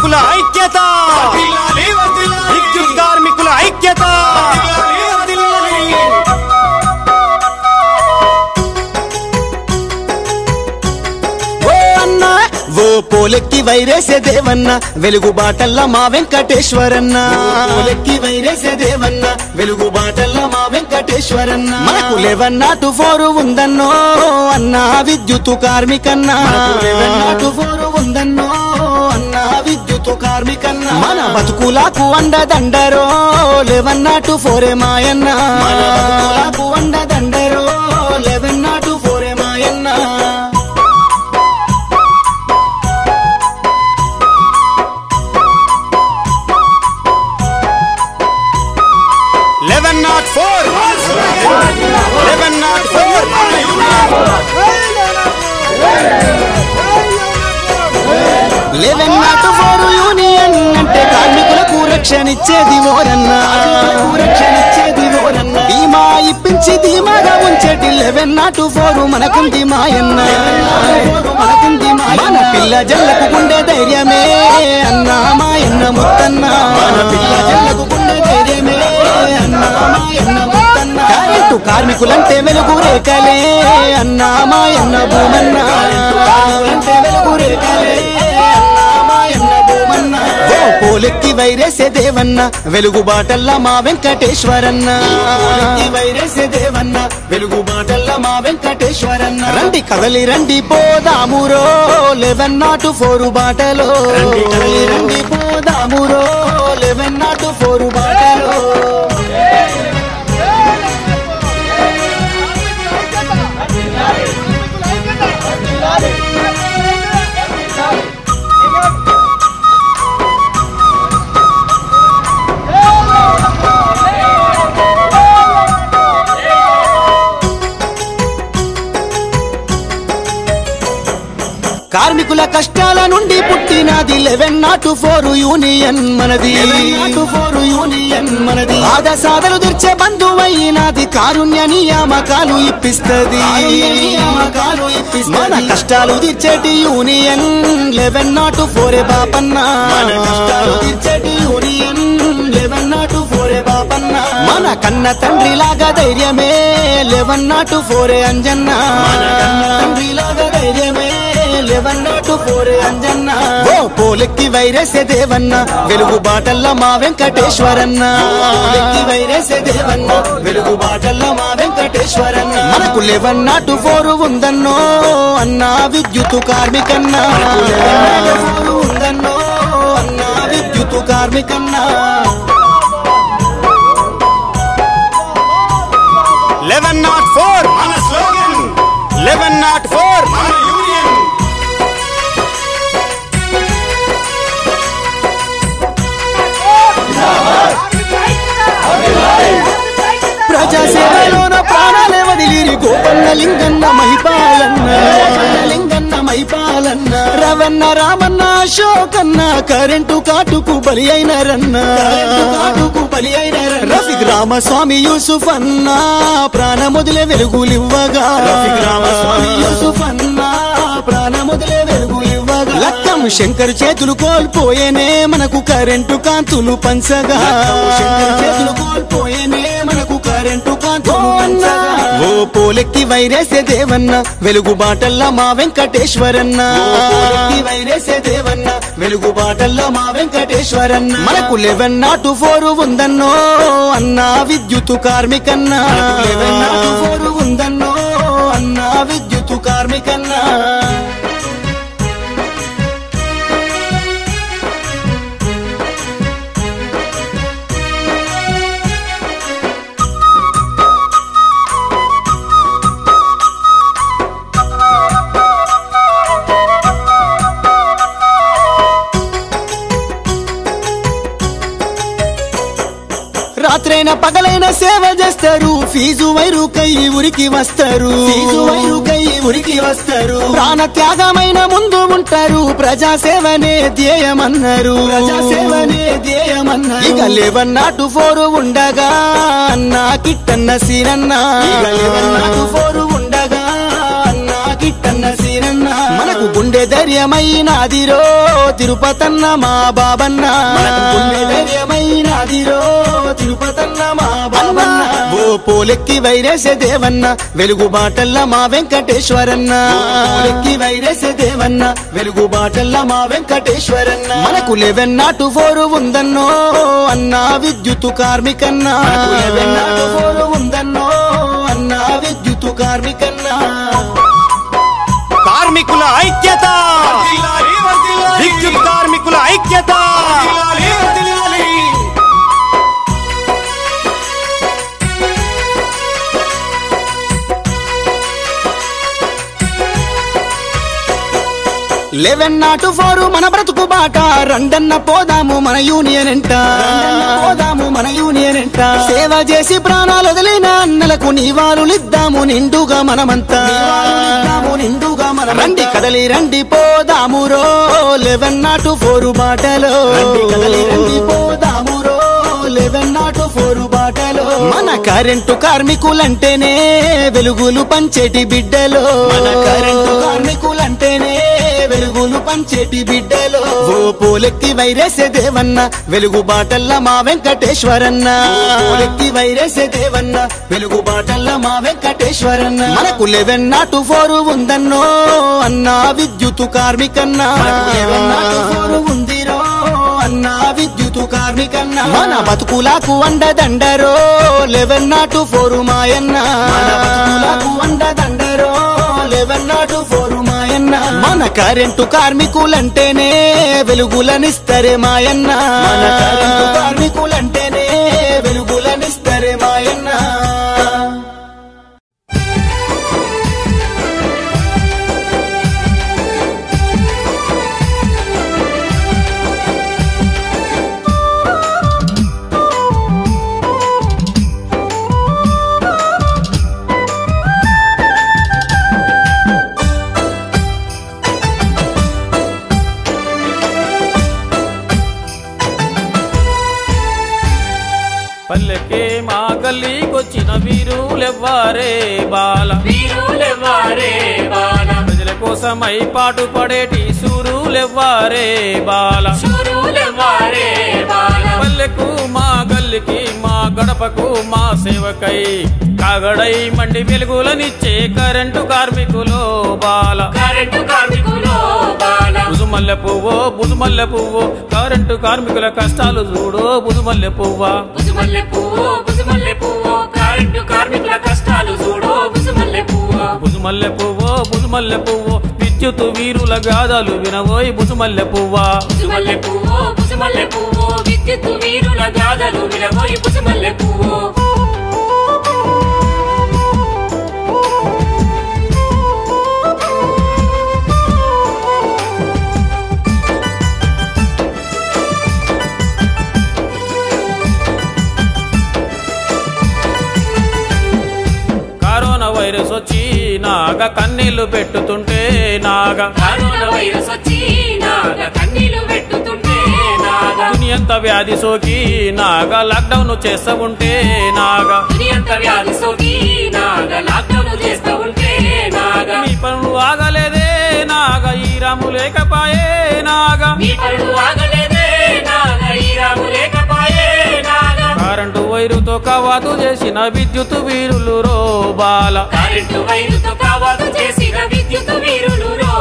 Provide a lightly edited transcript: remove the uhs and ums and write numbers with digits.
కార్మికుల ఐక్యత, విద్యుత్ కార్మికుల ఐక్యత. ఓ పోలెక్కి వైరేసే దేవన్న వెలుగు బాటల్ల మా వెంకటేశ్వరన్న, పోలెక్కి వైరేసే దేవన్న వెలుగు బాటల్ల మా వెంకటేశ్వరన్న. మనకు 11-4 ఉందన్నో అన్నా విద్యుత్ కార్మికన్నా, 11-4 ఉందన్నో అన్నా విద్యుత్ కార్మికన్నా. మన బతుకులకు అండదండరో 11-4 మాయన్న, మన బతుకులకు అండదండరో 11-4 మాయన్న. యూనియన్ అంటే కార్మికులకు రక్షణిచ్చేది ఓరన్నా, రక్షణిచ్చేది ఓరన్నా. ధీమా ఇప్పించి ధీమాగా ఉంచేటి 11-4 మనకుంది మాయన్న, మనకుంది మాయన్న. మన పిల్ల జల్లకు గుండె ధైర్యమే అన్నా మాయన్న ముత్తన్న, మన పిల్ల జల్లకు గుండె ధైర్యమే అన్నా మాయన్న ముత్తన్న. కరెంటు కార్మికులంటే వెలుగు రేఖలే అన్నా మాయన్న భూమన్న, అంటే వెలుగు రేఖలే అన్నా మాయన్న భూమన్న. ఓ పోలెక్కి వైరేసే దేవన్న వెలుగు బాటల్ల మా వెంకటేశ్వరన్న, వైరేసే దేవన్న వెలుగు బాటల్ల మా వెంకటేశ్వరన్న. రండి కదలి రండి పోదామురో 11-4 బాటలో, కదలి రండి పోదామురో 11-4 బాటలో. కార్మికుల కష్టాల నుండి పుట్టినది 11-4 యూనియన్ మనది, 11-4 యూనియన్ మనది. ఆద సాధలు తీర్చే బంధువైనది, కారుణ్య నియామకాలు ఇప్పిస్తది, మన కష్టాలు తీర్చేటి యూనియన్ 11-4 బాపన్న, మన కష్టాలు తీర్చేటి యూనియన్ 11-4 బాపన్న. మన కన్న తండ్రి లాగా ధైర్యమే 11-4 అంజన్న, మన కన్న తండ్రి లాగా ధైర్యమే 11-4 అంజన్న. ఓ పోలెక్కి వైరేసే దేవన్న వెలుగు బాటల్ల మా వెంకటేశ్వరన్న, పోలెక్కి వైరేసే దేవన్న వెలుగు బాటల్ల మా వెంకటేశ్వరన్న. మనకు 11-4 ఉందన్నో అన్నా విద్యుత్ కార్మికన్నా, 11-4 ఉందన్నో అన్నా విద్యుత్ కార్మికన్నా. 11-4 మన స్లోగన్, 11-4 మన యూనియన్. ప్రజాసేవలోన ప్రాణాలే వదిలిరి గోపన్న లింగన్న మహిపాలన్న, లింగన్న మహిపాలన్న. రవన్న రామన్న అశోకన్న కరెంటు కాటుకు బలి అయిన రన్న, కాటుకు బలి అయిన రఫీక్ రామస్వామి యూసుఫ్ అన్న ప్రాణముదిలే వెలుగులివ్వగా, రఫీక్ రామస్వామి యూసుఫ్ అన్న ప్రాణముదిలే వెలుగులివ్వగా. లక్కం శంకర్ చేతులు కోల్పోయేనే మనకు కరెంటు కాంతులు పంచగా, శంకర్ చేతులు కోల్పోయేనే మనకు కరెంటు కాంతులు పంచగా. ఓ పోలెక్కి వైరేసే దేవన్న వెలుగు బాటల్ల మా వెంకటేశ్వరన్న, పోలెక్కి వైరేసే దేవన్న వెలుగు బాటల్ల మా వెంకటేశ్వరన్న. మనకు 11-4 ఉందన్నో అన్నా విద్యుత్ కార్మికన్నా, 11-4 ఉందన్నో అన్నా విద్యుత్ కార్మికన్నా. రాత్రైన పగలైన సేవ చేస్తారు, ఫీజు వైరుకై ఉరికి వస్తారు, ఫీజు వైరుకై ఉరికి వస్తారు. ప్రాణ త్యాగమైన ముందు ఉంటారు, ప్రజాసేవనే ధ్యేయమన్నారు, ప్రజాసేవనే ధ్యేయమన్నారు. ఇక 11-4 ఉండగా అన్నా కిట్టన్న సీనన్న, 11-4 ఉండగా అన్నా కిట్టన్న సీనన్న. మనకు గుండె గుండె ధైర్యమైనాదిరో తిరుపతన్న మా బాబన్న గుండె ధైర్యమైనాదిరో తిరుపతన్న మా బాబన్న ఓ పోలెక్కి వైరేసే దేవన్న వెలుగు బాటల్ల మా వెంకటేశ్వరన్న పోలెక్కి వైరేసే దేవన్న వెలుగు బాటల్ల మా వెంకటేశ్వరన్న మనకు 1104 ఉందన్నో అన్నా విద్యుత్ కార్మికన్నా 1104 ఉందన్నో అన్నా విద్యుత్ కార్మికన్నా కార్మికుల ఐక్యత విద్యుత్ కార్మికుల ఐక్యత లెవెన్ నాటు 4 మన బ్రతుకు బాట రండన్న పోదాము మన యూనియన్ ఎంట పోదాము మన యూనియన్ ఎంట సేవ చేసి ప్రాణాలు వదిలిన అన్నలకు నివాళులిద్దాము నిండుగా మనమంతా నిండుగా మన రండి కదలి రండి పోదాము రో 11 నాటు 4 బాటలో కదలి రండి పోదాము రో 11 నాటు 4 బాటలో మన కరెంటు కార్మికులంటేనే వెలుగులు పంచేటి బిడ్డలో మన కరెంటు కార్మికులంటేనే వెలుగులు పంచేటి బిడ్డలో ఓ పోలెక్కి వైరేసే దేవన్న వెలుగు బాటల్ల మా వెంకటేశ్వరన్న పోలెక్కి వైరేసే దేవన్న వెలుగు బాటల్ల మా వెంకటేశ్వరన్న మనకు 11 నాటు 4 ఉందన్నో అన్నా విద్యుత్ కార్మికన్నా 11 నాటు 4 ఉందిరో అన్నా విద్యుత్ కార్మికన్నా మన బతుకులకు అండదండరో 11 నాటు 4 మాయన్న మన బతుకులకు అండదండరో 11 నాటు 4 మాయన్న మన కరెంటు కార్మికులంటేనే వెలుగులనిస్తరే మాయన్న మన కరెంటు కార్మికులంటేనే వెలుగులనిస్తరే మాయన్న పల్లెకే మా గల్లీకొచ్చిన వీరులెవ్వారే బాల ప్రజల కోసమై పాటు పడేటి సూరులెవ్వారే బాల పల్లెకు మా గల్లికి మా గడపకు మా సేవకై కాగడై మండి వెలుగులనిచ్చే కరెంటు కార్మికులో బాల బుజుమల్లె పువ్వో కరెంటు కార్మికుల కష్టాలు చూడో బుజుమల్లె పువ్వా కరెంటు కార్మికుల కష్టాలు చూడో బుజుమల్లె పువ్వో విద్యుత్ వీరుల గాథలు వినవోయ్ బుజుమల్లె పువ్వా విద్యుత్ వీరుల గాథలు వినవోయ్ బుజుమల్లె పువ్వో వైరస్ వచ్చి నాగా కన్నీళ్లు పెట్టుతుంటే నాగా దునియంత వ్యాధి సోకి నాగా లాక్డౌన్ చేస్తా ఉంటే నాగా మీ పనులు ఆగలేదే నాగా ఈ రాము లేకపాయే నాగా కరెంటు వైరుతో కవాతు చేసిన విద్యుత్ వీరులు రో బాల కరెంటు వైరుతో కవాతు చేసిన విద్యుత్ వీరులు రో